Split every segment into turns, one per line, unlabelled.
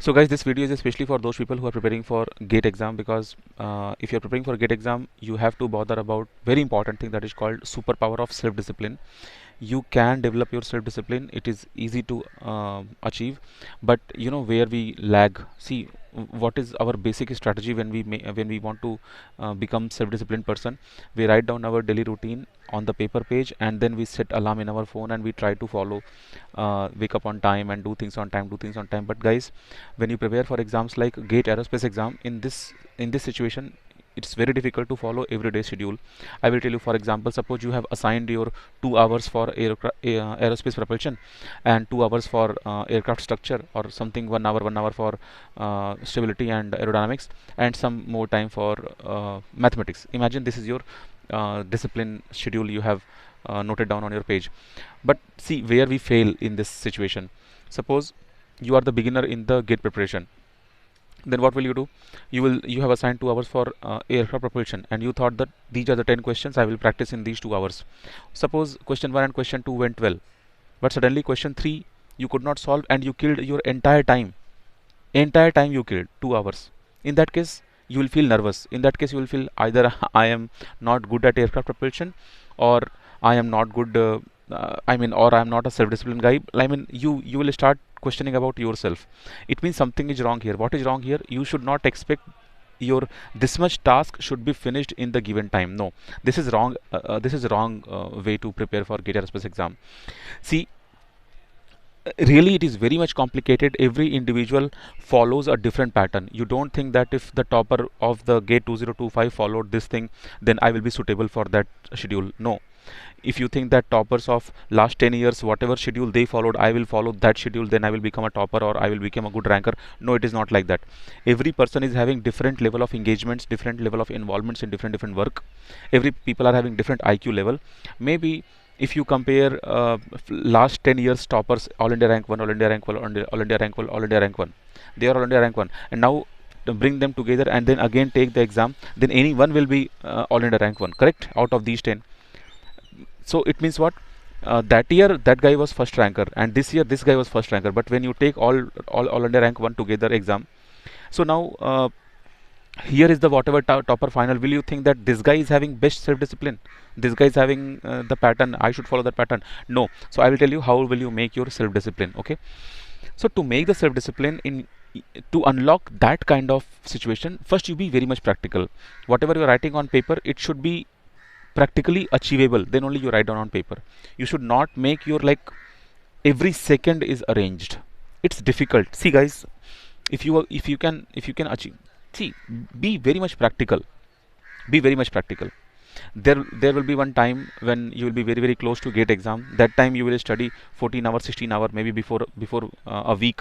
So guys, this video is especially for those people who are preparing for GATE exam, because if you're preparing for GATE exam, you have to bother about very important thing that is called superpower of self-discipline. You can develop your self-discipline. It is easy to achieve, but you know where we lag. See, what is our basic strategy when we want to become self-disciplined person? We write down our daily routine on the paper page, and then we set alarm in our phone and we try to follow, wake up on time and do things on time. But guys, when you prepare for exams like GATE aerospace exam, in this situation, it's very difficult to follow everyday schedule. I will tell you, for example, suppose you have assigned your 2 hours for aerospace propulsion, and 2 hours for aircraft structure, or something, 1 hour for stability and aerodynamics, and some more time for mathematics. Imagine this is your discipline schedule you have noted down on your page. But see where we fail in this situation. Suppose you are the beginner in the GATE preparation. Then what will you do? You have assigned 2 hours for aircraft propulsion, and you thought that these are the 10 questions I will practice in these 2 hours. Suppose question 1 and question 2 went well, but suddenly question 3 you could not solve, and you killed your entire time you killed 2 hours. In that case, you will feel nervous. In that case, you will feel either I am not good at aircraft propulsion, or I am not good, or I am not a self-disciplined guy. I mean, you will start questioning about yourself. It means something is wrong here. What is wrong here? You should not expect your this much task should be finished in the given time. No, this is wrong. This is wrong way to prepare for GATE aerospace exam. See, really it is very much complicated. Every individual follows a different pattern. You don't think that if the topper of the GATE 2025 followed this thing, then I will be suitable for that schedule. No. If you think that toppers of last 10 years, whatever schedule they followed, I will follow that schedule, then I will become a topper, or I will become a good ranker. No, it is not like that. Every person is having different level of engagements, different level of involvements in different work. Every people are having different IQ level. Maybe if you compare last 10 years toppers, all India rank 1, all India rank 1, all India rank 1, all India rank 1, they are all India rank 1, and now to bring them together and then again take the exam, then any one will be all India rank 1, correct, out of these 10. So it means what? That year that guy was first ranker, and this year this guy was first ranker. But when you take all India rank 1 together exam, so now here is the whatever topper final. Will you think that this guy is having best self-discipline? This guy is having the pattern, I should follow that pattern? No. So I will tell you how will you make your self-discipline. Okay. So to make the self-discipline, to unlock that kind of situation, first you be very much practical. Whatever you are writing on paper, it should be practically achievable. Then only you write down on paper. You should not make your like every second is arranged. It's difficult. See guys, if you can achieve, see, be very much practical. Be very much practical. There will be one time when you will be very close to GATE exam. That time you will study 14 hours, 16 hours, maybe before a week.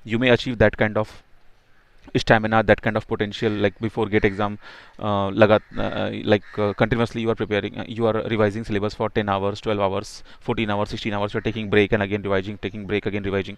You may achieve that kind of stamina, that kind of potential, like before GATE exam, continuously you are preparing, you are revising syllabus for 10 hours, 12 hours, 14 hours, 16 hours. You are taking break and again revising, taking break again revising,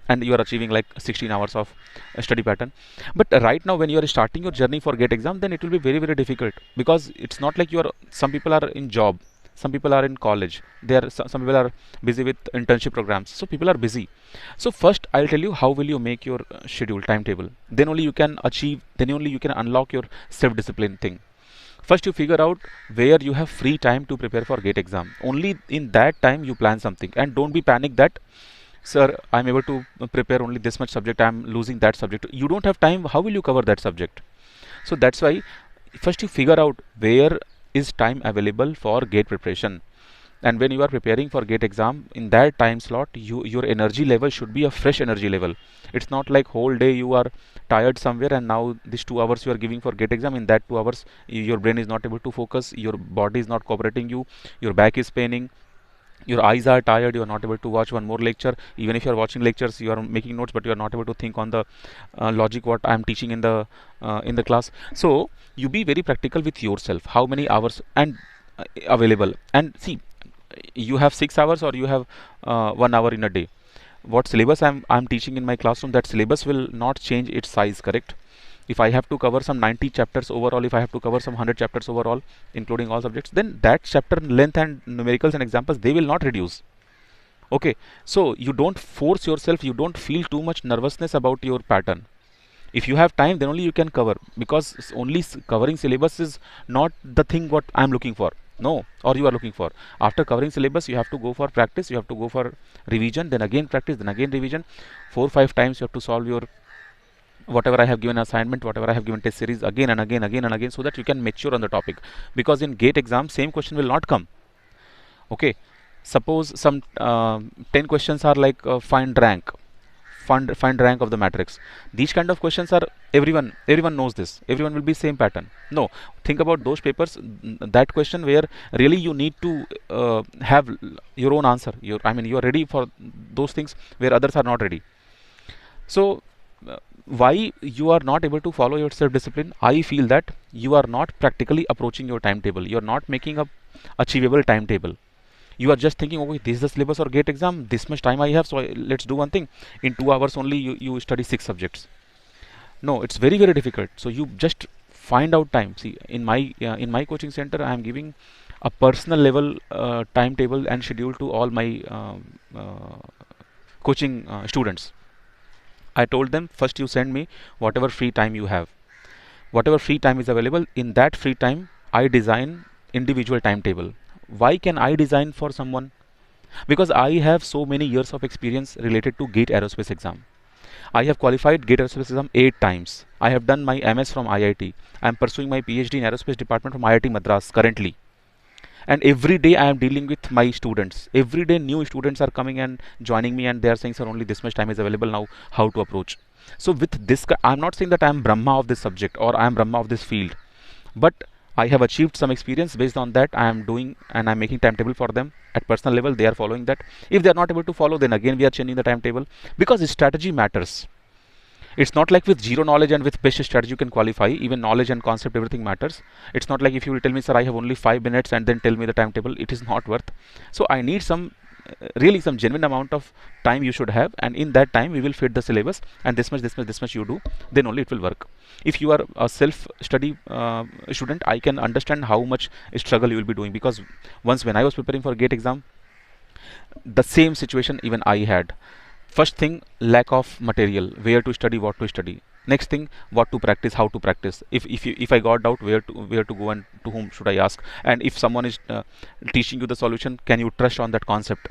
and you are achieving like 16 hours of study pattern. But right now when you are starting your journey for GATE exam, then it will be very difficult, because it's not like you are, some people are in job, some people are in college, some people are busy with internship programs, so people are busy. So first I'll tell you how will you make your schedule, timetable. Then only you can achieve, then only you can unlock your self-discipline thing. First you figure out where you have free time to prepare for GATE exam. Only in that time you plan something, and don't be panic that sir, I'm able to prepare only this much subject, I'm losing that subject. You don't have time, how will you cover that subject? So that's why first you figure out where is time available for GATE preparation. And when you are preparing for GATE exam, in that time slot, your energy level should be a fresh energy level. It's not like whole day you are tired somewhere, and now these 2 hours you are giving for GATE exam. In that 2 hours, your brain is not able to focus, your body is not cooperating you, your back is paining, your eyes are tired, you are not able to watch one more lecture. Even if you are watching lectures, you are making notes, but you are not able to think on the logic what I am teaching in the class. So you be very practical with yourself, how many hours and available. And see, you have 6 hours or you have 1 hour in a day. What syllabus I'm teaching in my classroom, that syllabus will not change its size, correct? If I have to cover some 90 chapters overall, if I have to cover some 100 chapters overall, including all subjects, then that chapter length and numericals and examples, they will not reduce. Okay, so you don't force yourself, you don't feel too much nervousness about your pattern. If you have time, then only you can cover, because only covering syllabus is not the thing what I'm looking for. No, or you are looking for. After covering syllabus, you have to go for practice, you have to go for revision, then again practice, then again revision. 4 or 5 times you have to solve your whatever I have given assignment, whatever I have given test series again and again, again and again, so that you can mature on the topic. Because in GATE exam, same question will not come. Okay, suppose some 10 questions are like find rank, find rank of the matrix. These kind of questions are, everyone knows this, everyone will be same pattern. No, think about those papers, that question where really you need to have your own answer, I mean you are ready for those things where others are not ready. So why you are not able to follow your self discipline? I feel that you are not practically approaching your timetable, you are not making a achievable timetable. You are just thinking, okay, this is the syllabus or GATE exam, this much time I have, so let's do one thing. In 2 hours only, you study 6 subjects. No, it's very, very difficult. So you just find out time. See, in my coaching center, I am giving a personal level timetable and schedule to all my coaching students. I told them, first you send me whatever free time you have. Whatever free time is available, in that free time, I design individual timetable. Why can I design for someone? Because I have so many years of experience related to GATE aerospace exam. I have qualified GATE aerospace exam 8 times. I have done my MS from IIT. I am pursuing my PhD in aerospace department from IIT Madras currently. And every day I am dealing with my students. Every day new students are coming and joining me, and they are saying, sir, only this much time is available now, how to approach. So with this, I am not saying that I am Brahma of this subject or I am Brahma of this field, but I have achieved some experience. Based on that, I am doing and I am making timetable for them at personal level. They are following that. If they are not able to follow, then again we are changing the timetable, because strategy matters. It's not like with zero knowledge and with best strategy you can qualify. Even knowledge and concept, everything matters. It's not like if you will tell me, sir, I have only 5 minutes and then tell me the timetable, it is not worth. So I need some really some genuine amount of time you should have, and in that time we will fit the syllabus, and this much you do, then only it will work. If you are a self study student, I can understand how much struggle you will be doing, because once when I was preparing for GATE exam, the same situation even I had. First thing, lack of material, where to study, what to study. Next thing, what to practice, how to practice. If I got doubt, where to go and to whom should I ask. And if someone is teaching you the solution, can you trust on that concept?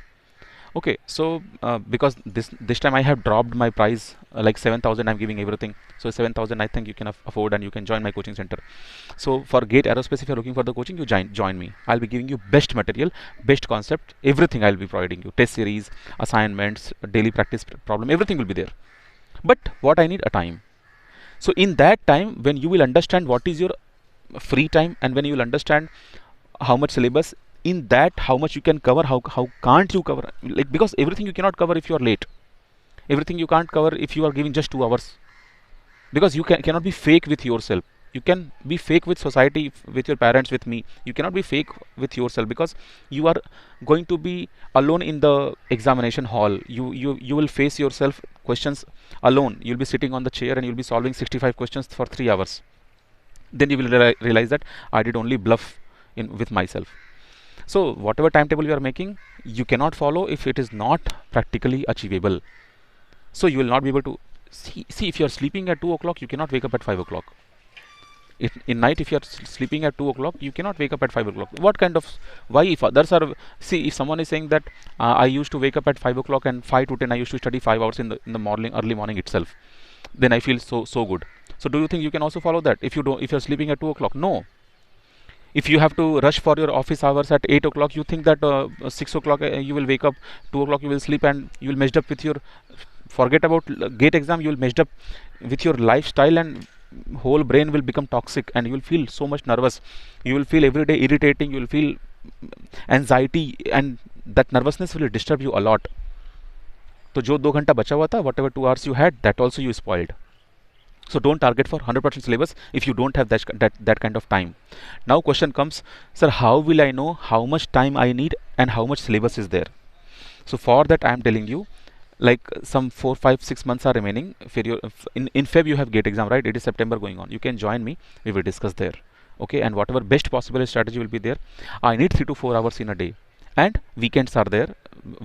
Okay, so because this time I have dropped my price, like 7,000 I'm giving everything. So 7,000 I think you can afford, and you can join my coaching center. So for GATE aerospace, if you're looking for the coaching, you join me. I'll be giving you best material, best concept, everything I'll be providing you. Test series, assignments, daily practice problem, everything will be there. But what I need, a time. So in that time, when you will understand what is your free time, and when you will understand how much syllabus, in that how much you can cover, how can't you cover, like, because everything you cannot cover if you are late, everything you can't cover if you are giving just 2 hours, because you cannot be fake with yourself. You can be fake with society, with your parents, with me. You cannot be fake with yourself, because you are going to be alone in the examination hall. You will face yourself questions alone. You'll be sitting on the chair and you'll be solving 65 questions for 3 hours. Then you will realize that I did only bluff with myself. So whatever timetable you are making, you cannot follow if it is not practically achievable. So you will not be able to see if you are sleeping at 2 o'clock, you cannot wake up at 5 o'clock. In night, if you are sleeping at 2 o'clock, you cannot wake up at 5 o'clock. What kind of, why, if others are, see, if someone is saying that I used to wake up at 5 o'clock and 5 to 10 I used to study 5 hours in the morning, early morning itself, then I feel so good. So do you think you can also follow that if you don't, if you're sleeping at 2 o'clock? No. If you have to rush for your office hours at 8 o'clock, you think that 6 o'clock you will wake up, 2 o'clock you will sleep, and you will messed up with your, forget about GATE exam, you will messed up with your lifestyle, and whole brain will become toxic, and you will feel so much nervous. You will feel every day irritating, you will feel anxiety, and that nervousness will disturb you a lot. So जो 2 घंटा बचा हुआ था, whatever 2 hours you had, that also you spoiled. So don't target for 100% syllabus if you don't have that kind of time. Now question comes, sir, how will I know how much time I need and how much syllabus is there? So for that I am telling you, like some 4, 5, 6 months are remaining. In Feb you have GATE exam, right? It is September going on. You can join me. We will discuss there. Okay, and whatever best possible strategy will be there. I need 3 to 4 hours in a day, and weekends are there.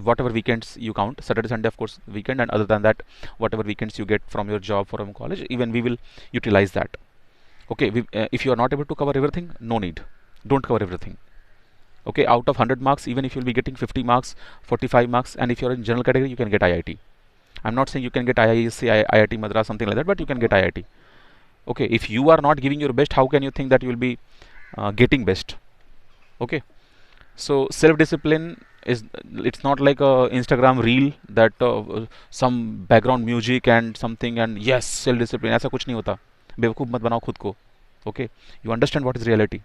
whatever weekends you count, Saturday, Sunday, of course, weekend, and other than that, whatever weekends you get from your job, from college, even we will utilize that. Okay, if you are not able to cover everything, no need, don't cover everything. Okay, out of 100 marks, even if you'll be getting 50 marks, 45 marks, and if you're in general category, you can get IIT. I'm not saying you can get IISc, IIT Madras, something like that, but you can get IIT. Okay, if you are not giving your best, how can you think that you will be getting best? Okay, so self discipline is, it's not like a Instagram reel that some background music and something and yes self discipline, ऐसा कुछ नहीं होता. बेवकूफ़ मत बनाओ खुद को. Okay, you understand what is reality.